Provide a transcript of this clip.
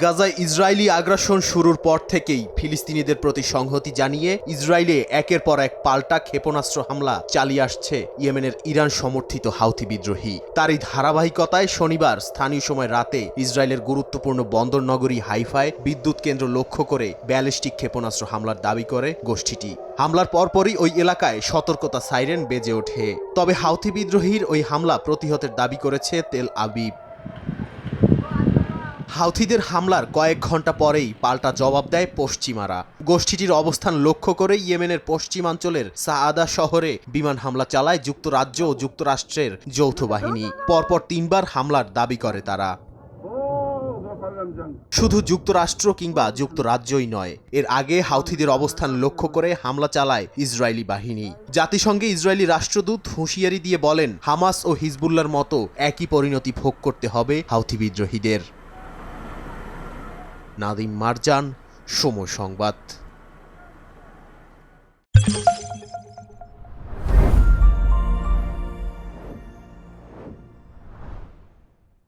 গাজায় ইসরায়েলি আগ্রাসন শুরুর পর থেকেই ফিলিস্তিনিদের প্রতি সংহতি জানিয়ে ইসরায়েলে একের পর এক পাল্টা ক্ষেপণাস্ত্র হামলা চালিয়ে আসছে ইয়েমেনের ইরান সমর্থিত হাউথি বিদ্রোহী। তারই ধারাবাহিকতায় শনিবার স্থানীয় সময় রাতে ইসরায়েলের গুরুত্বপূর্ণ বন্দর নগরী হাইফায় বিদ্যুৎ কেন্দ্র লক্ষ্য করে ব্যালিস্টিক ক্ষেপণাস্ত্র হামলার দাবি করে গোষ্ঠীটি। হামলার পরপরই ওই এলাকায় সতর্কতা সাইরেন বেজে ওঠে। তবে হাউথি বিদ্রোহীর ওই হামলা প্রতিহতের দাবি করেছে তেল আবিব। হাউথিদের হামলার কয়েক ঘন্টা পরেই পাল্টা জবাব দেয় পশ্চিমারা। গোষ্ঠীটির অবস্থান লক্ষ্য করে ইয়েমেনের পশ্চিমাঞ্চলের সাআদা শহরে বিমান হামলা চালায় যুক্তরাজ্য ও যুক্তরাষ্ট্রের যৌথ বাহিনী। পরপর 3 বার হামলার দাবি করে তারা। শুধু যুক্তরাষ্ট্র কিংবা যুক্তরাজ্যই নয়, এর আগে হাউথিদের অবস্থান লক্ষ্য করে হামলা চালায় ইসরায়েলি বাহিনী। জাতিসংঘে ইসরায়েলি রাষ্ট্রদূত হুঁশিয়ারি দিয়ে বলেন, হামাস ও হিজবুল্লাহর মতো একই পরিণতি ভোগ করতে হবে হাউথি বিদ্রোহীদের। নাদিম মারজান, সময় সংবাদ।